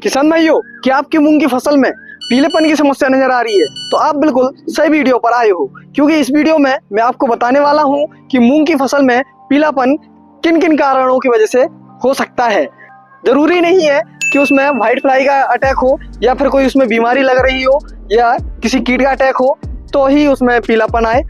किसान भाइयों, क्या आपकी मूंग की फसल में पीलेपन की समस्या नजर आ रही है? तो आप बिल्कुल सही वीडियो पर आए हो, क्योंकि इस वीडियो में मैं आपको बताने वाला हूं कि मूंग की फसल में पीलापन किन किन कारणों की वजह से हो सकता है। जरूरी नहीं है कि उसमें व्हाइट फ्लाई का अटैक हो या फिर कोई उसमें बीमारी लग रही हो या किसी कीट का अटैक हो तो ही उसमें पीलापन आए।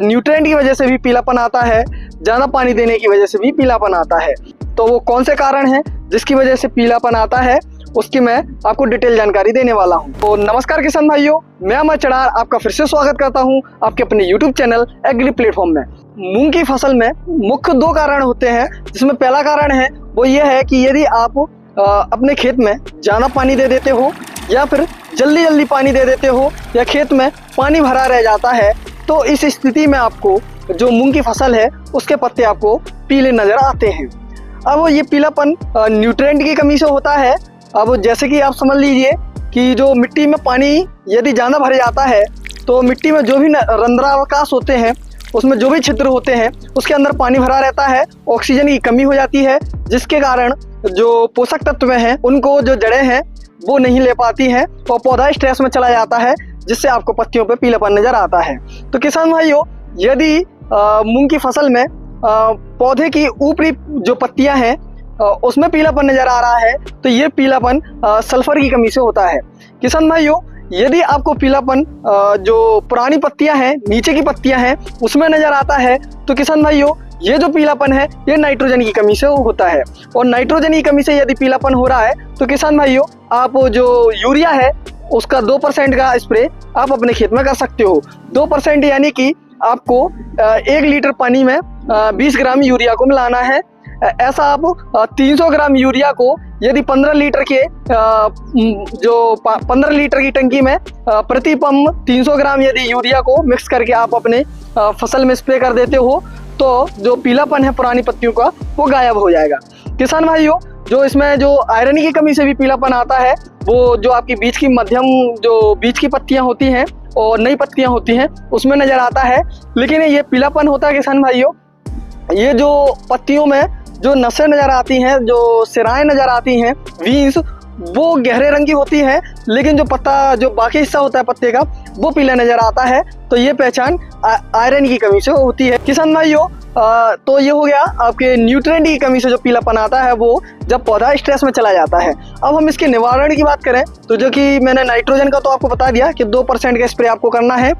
न्यूट्रिएंट की वजह से भी पीलापन आता है, ज़्यादा पानी देने की वजह से भी पीलापन आता है। तो वो कौन से कारण हैं जिसकी वजह से पीलापन आता है, उसकी मैं आपको डिटेल जानकारी देने वाला हूं। तो नमस्कार किसान भाइयों, मैं अमर चढ़ार आपका फिर से स्वागत करता हूं आपके अपने यूट्यूब चैनल एग्री प्लेटफॉर्म में। मूंग की फसल में मुख्य दो कारण होते हैं, जिसमें पहला कारण है वो ये है कि यदि आप अपने खेत में ज़्यादा पानी दे देते हो या फिर जल्दी जल्दी पानी दे देते हो या खेत में पानी भरा रह जाता है, तो इस स्थिति में आपको जो मूंग की फसल है उसके पत्ते आपको पीले नजर आते हैं। अब ये पीलापन न्यूट्रिएंट की कमी से होता है। अब जैसे कि आप समझ लीजिए कि जो मिट्टी में पानी यदि ज़्यादा भर जाता है तो मिट्टी में जो भी रंध्रावकाश होते हैं, उसमें जो भी छिद्र होते हैं, उसके अंदर पानी भरा रहता है, ऑक्सीजन की कमी हो जाती है, जिसके कारण जो पोषक तत्व हैं उनको जो जड़ें हैं वो नहीं ले पाती हैं और पौधा स्ट्रेस में चला जाता है, जिससे आपको पत्तियों पे पीलापन नजर आता है। तो किसान भाइयों, यदि मूंग की फसल में पौधे की ऊपरी जो पत्तियां हैं उसमें पीलापन नजर आ रहा है, तो ये पीलापन सल्फर की कमी से होता है। किसान भाइयों, यदि आपको पीलापन जो पुरानी पत्तियां हैं, नीचे की पत्तियां हैं, उसमें नजर आता है, तो किसान भाइयों ये जो पीलापन है ये नाइट्रोजन की कमी से होता है। और नाइट्रोजन की कमी से यदि पीलापन हो रहा है तो किसान भाइयों आप जो यूरिया है उसका 2% का स्प्रे आप अपने खेत में कर सकते हो। 2% यानी कि आपको 1 लीटर पानी में 20 ग्राम यूरिया को मिलाना है। ऐसा आप 300 ग्राम यूरिया को यदि 15 लीटर के जो 15 लीटर की टंकी में प्रति पंप 300 ग्राम यदि यूरिया को मिक्स करके आप अपने फसल में स्प्रे कर देते हो तो जो पीलापन है पुरानी पत्तियों का वो गायब हो जाएगा। किसान भाइयों, जो इसमें जो आयरन की कमी से भी पीलापन आता है, वो जो आपकी बीज की मध्यम जो बीज की पत्तियां होती हैं और नई पत्तियां होती हैं उसमें नजर आता है। लेकिन ये पीलापन होता है किसान भाइयों, ये जो पत्तियों में जो नसें नजर आती हैं, जो सिराएं नजर आती हैं, वीन्स, वो गहरे रंग की होती है, लेकिन जो पत्ता जो बाकी हिस्सा होता है पत्ते का वो पीला नजर आता है। तो ये पहचान आयरन की कमी से होती है। किसान भाइयों, तो ये हो गया आपके न्यूट्रिएंट की कमी से जो पीलापन आता है वो जब पौधा स्ट्रेस में चला जाता है। अब हम इसके निवारण की बात करें तो जो कि मैंने नाइट्रोजन का तो आपको बता दिया कि 2% का स्प्रे आपको करना है।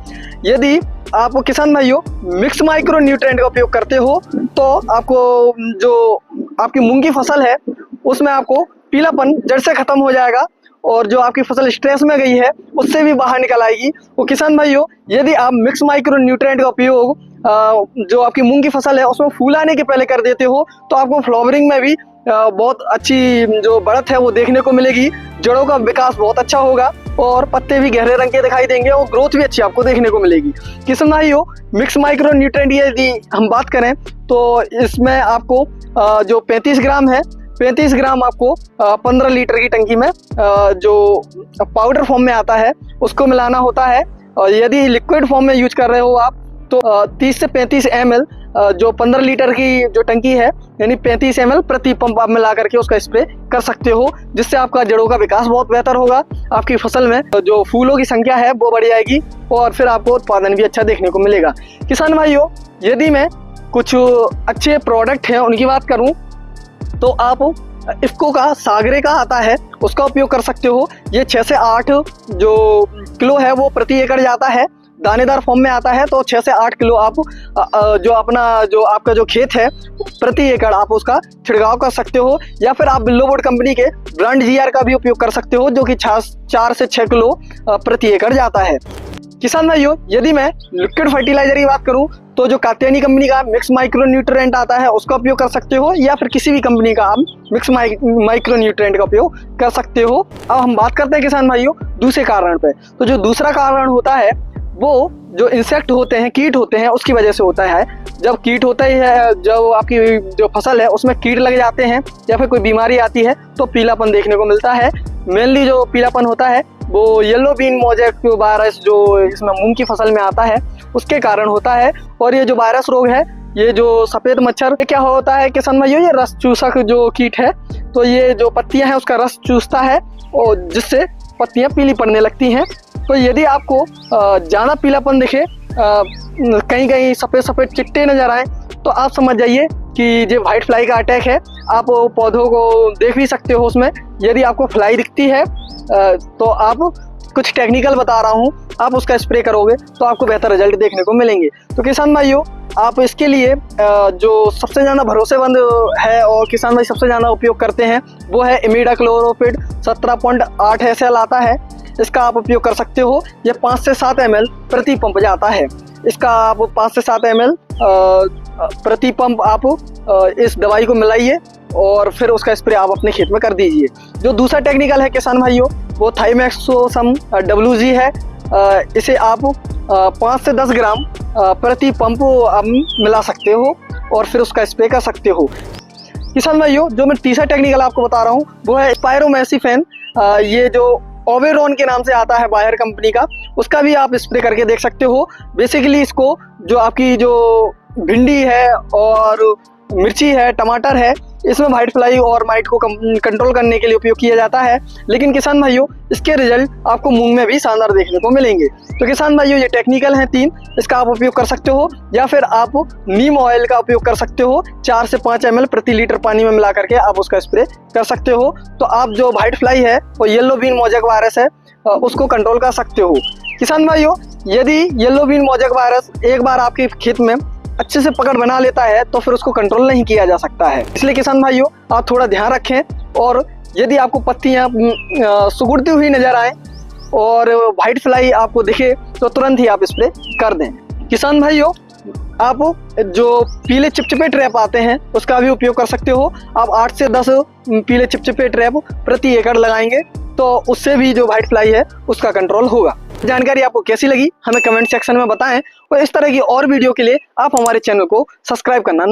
यदि आप किसान भाइयों मिक्स माइक्रो न्यूट्रिएंट का उपयोग करते हो तो आपको जो आपकी मूंग की फसल है उसमें आपको पीलापन जड़ से खत्म हो जाएगा और जो आपकी फसल स्ट्रेस में गई है उससे भी बाहर निकल आएगी। वो किसान भाइयों, यदि आप मिक्स माइक्रो न्यूट्रिएंट का उपयोग जो आपकी मूंग की फसल है उसमें फूल आने के पहले कर देते हो तो आपको फ्लावरिंग में भी बहुत अच्छी जो बढ़त है वो देखने को मिलेगी, जड़ों का विकास बहुत अच्छा होगा और पत्ते भी गहरे रंग के दिखाई देंगे और ग्रोथ भी अच्छी आपको देखने को मिलेगी। किसान भाइयों, मिक्स माइक्रो न्यूट्रिएंट यदि हम बात करें तो इसमें आपको जो 35 ग्राम है, 35 ग्राम आपको 15 लीटर की टंकी में जो पाउडर फॉर्म में आता है उसको मिलाना होता है। और यदि लिक्विड फॉर्म में यूज कर रहे हो आप तो 30 से 35 ml जो 15 लीटर की जो टंकी है यानी 35 ml प्रति पंप आप मिला करके उसका स्प्रे कर सकते हो, जिससे आपका जड़ों का विकास बहुत बेहतर होगा। आपकी फसल में जो फूलों की संख्या है वो बढ़ जाएगी और फिर आपको उत्पादन भी अच्छा देखने को मिलेगा। किसान भाइयों, यदि मैं कुछ अच्छे प्रोडक्ट हैं उनकी बात करूं तो आप इफ्को का सागरे का आता है उसका उपयोग कर सकते हो। ये 6 से 8 जो किलो है वो प्रति एकड़ जाता है, दानेदार फॉर्म में आता है। तो 6 से 8 किलो आप जो आपका जो खेत है प्रति एकड़ आप उसका छिड़काव कर सकते हो, या फिर आप बिल्लो बोर्ड कंपनी के ब्रांड GR का भी उपयोग कर सकते हो जो कि 4 से 6 किलो प्रति एकड़ जाता है। किसान भाइयों, यदि मैं लिक्विड फर्टिलाइजर की बात करूं तो जो कात्यायनी कंपनी का मिक्स माइक्रो न्यूट्रिएंट आता है उसका उपयोग कर सकते हो, या फिर किसी भी कंपनी का आप मिक्स माइक्रो न्यूट्रिएंट का उपयोग कर सकते हो। अब हम बात करते हैं किसान भाइयों दूसरे कारण पे। तो जो दूसरा कारण होता है वो जो इंसेक्ट होते हैं, कीट होते हैं, उसकी वजह से होता है। जब कीट होता है, जब आपकी जो फसल है उसमें कीट लग जाते हैं या फिर कोई बीमारी आती है तो पीलापन देखने को मिलता है। मेनली जो पीलापन होता है वो येलो बीन मोजेक वायरस जो इसमें मूंग की फसल में आता है उसके कारण होता है। और ये जो वायरस रोग है ये जो सफेद मच्छर ये क्या होता है किसान भाइयों, ये रस चूसक जो कीट है। तो ये जो पत्तियां हैं उसका रस चूसता है और जिससे पत्तियां पीली पड़ने लगती हैं। तो यदि आपको ज़्यादा पीलापन दिखे, कहीं कहीं सफ़ेद सफ़ेद चिट्टे नज़र आए, तो आप समझ जाइए कि ये वाइट फ्लाई का अटैक है। आप पौधों को देख भी सकते हो उसमें। यदि आपको फ्लाई दिखती है तो आप कुछ टेक्निकल बता रहा हूँ, आप उसका स्प्रे करोगे तो आपको बेहतर रिजल्ट देखने को मिलेंगे। तो किसान भाइयों, आप इसके लिए जो सबसे ज़्यादा भरोसेमंद है और किसान भाई सबसे ज़्यादा उपयोग करते हैं वो है इमिडाक्लोप्रिड 17.8 SL आता है। इसका आप उपयोग कर सकते हो। यह 5 से 7 ml प्रति पंप जाता है। इसका आप 5 से 7 ml प्रति पंप आप इस दवाई को मिलाइए और फिर उसका स्प्रे आप अपने खेत में कर दीजिए। जो दूसरा टेक्निकल है किसान भाइयों, वो थाइमेक्सोसम WG है। इसे आप 5 से 10 ग्राम प्रति पंप मिला सकते हो और फिर उसका स्प्रे कर सकते हो। किसान भाइयों, जो मैं तीसरा टेक्निकल आपको बता रहा हूँ वो है स्पायरोमेसिफेन। ये जो ओवेरॉन के नाम से आता है बायर कंपनी का, उसका भी आप स्प्रे करके देख सकते हो। बेसिकली इसको जो आपकी जो भिंडी है और मिर्ची है, टमाटर है, इसमें वाइट फ्लाई और माइट को कंट्रोल करने के लिए उपयोग किया जाता है। लेकिन किसान भाइयों, इसके रिजल्ट आपको मूंग में भी शानदार देखने को मिलेंगे। तो किसान भाइयों, ये टेक्निकल हैं 3, इसका आप उपयोग कर सकते हो। या फिर आप नीम ऑयल का उपयोग कर सकते हो। 4 से 5 ml प्रति लीटर पानी में मिला करके आप उसका स्प्रे कर सकते हो। तो आप जो वाइट फ्लाई है वो येलो बीन मोजेक वायरस है, उसको कंट्रोल कर सकते हो। किसान भाइयों, यदि येलो बीन मोजेक वायरस एक बार आपके खेत में अच्छे से पकड़ बना लेता है तो फिर उसको कंट्रोल नहीं किया जा सकता है। इसलिए किसान भाइयों, आप थोड़ा ध्यान रखें। और यदि आपको पत्तियां सुगड़ती हुई नजर आए और वाइट फ्लाई आपको दिखे तो तुरंत ही आप स्प्रे कर दें। किसान भाइयों, आप जो पीले चिपचिपे ट्रैप आते हैं उसका भी उपयोग कर सकते हो। आप 8 से 10 पीले चिपचिपे ट्रैप प्रति एकड़ लगाएंगे तो उससे भी जो वाइट फ्लाई है उसका कंट्रोल होगा। जानकारी आपको कैसी लगी हमें कमेंट सेक्शन में बताएं और इस तरह की और वीडियो के लिए आप हमारे चैनल को सब्सक्राइब करना